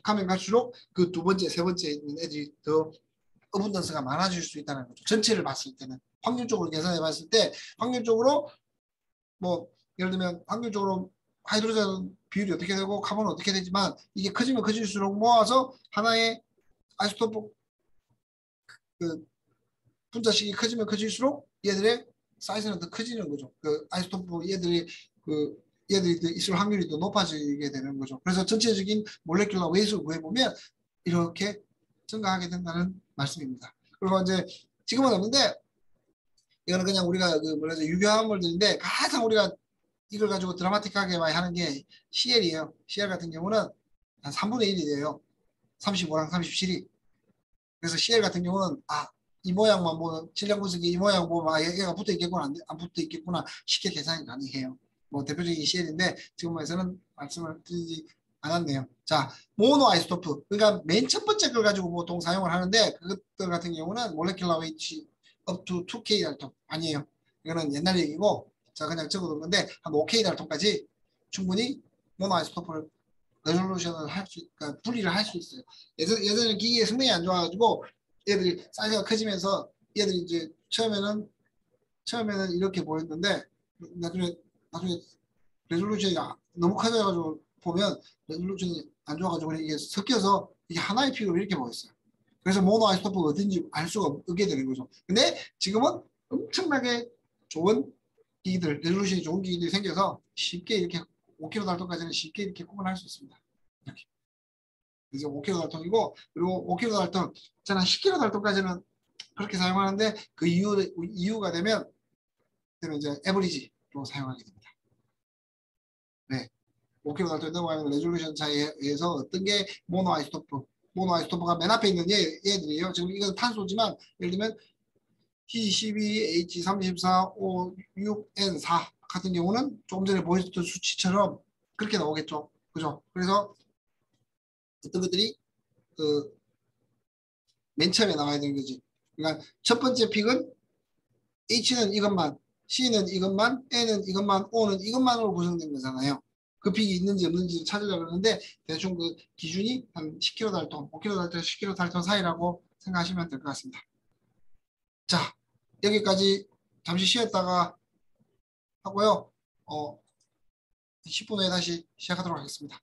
가면 갈수록 그 두 번째, 세 번째 있는 애들이 더 어분던스가 많아질 수 있다는 거죠. 전체를 봤을 때는 확률적으로 계산해 봤을 때 확률적으로 뭐 예를 들면 확률적으로 하이드로젠 비율이 어떻게 되고 카본은 어떻게 되지만 이게 커지면 커질수록 모아서 하나의 아이소토프 그 분자식이 커지면 커질수록 얘들의 사이즈는 더 커지는 거죠. 그 아이소토프 얘들이 더 있을 확률이 더 높아지게 되는 거죠. 그래서 전체적인 몰레큘러 웨이트를 구해보면 이렇게 증가하게 된다는 말씀입니다. 그리고 이제 지금은 없는데 이거는 그냥 우리가 그 뭐라 죠 유효화물들인데 가장 우리가 이걸 가지고 드라마틱하게 많이 하는 게 CL이에요. CL 같은 경우는 한 3분의 1이 돼요. 35랑 37이. 그래서 CL 같은 경우는 이 모양만 보면 질량 분석이 이 모양 보면 얘가 붙어 있겠구나 안 붙어 있겠구나 쉽게 계산이 가능해요. 뭐 대표적인 CL인데 지금에서는 말씀을 드리지 않았네요. 자, 모노 아이소토프. 그러니까 맨 첫 번째 걸 가지고 보통 사용을 하는데 그것들 같은 경우는 몰레큘러 웨이트 up to 2K 달통 아니에요. 이거는 옛날 얘기고 자 그냥 적어둔 건데 한 5K 달통까지 충분히 모노 아이소토프를 레졸루션을 그러니까 분리를 할 수 있어요. 예전에 기기의 성능이 안 좋아가지고 얘들이 사이즈가 커지면서 얘들이 이제 처음에는 이렇게 보였는데 나중에 레졸루션이 너무 커져가지고 보면 레졸루션이 안 좋아가지고 이게 섞여서 이게 하나의 픽으로 이렇게 보였어요. 그래서 모노 아이소토프가 어딘지 알 수가 없게 되는 거죠. 근데 지금은 엄청나게 좋은 기기들, 레졸루션이 좋은 기기들이 생겨서 쉽게 이렇게 5km 달성까지는 쉽게 이렇게 구분할 수 있습니다. 이렇게. 이제 5km 달성이고, 그리고 5km 달성, 저는 10km 달성까지는 그렇게 사용하는데 그 이유가 되면 이제 에버리지로 사용하게 됩니다. 네. 5km 달성에 넘어가면 레졸루션 차이에 의해서 어떤 게 모노 아이소토프가 맨 앞에 있는 얘들이에요. 지금 이건 탄소지만 예를 들면 T12, H34, O6N4 같은 경우는 조금 전에 보여줬던 수치처럼 그렇게 나오겠죠. 그죠? 그래서 어떤 것들이 그 맨 처음에 나와야 되는 거지. 그러니까 첫 번째 픽은 H는 이것만, C는 이것만, N은 이것만, O는 이것만으로 구성된 거잖아요. 그 픽이 있는지 없는지 찾으려고 하는데 대충 그 기준이 한 10km 달동, 5km 달동, 10km 달동 사이라고 생각하시면 될 것 같습니다. 자, 여기까지 잠시 쉬었다가 하고요. 10분 후에 다시 시작하도록 하겠습니다.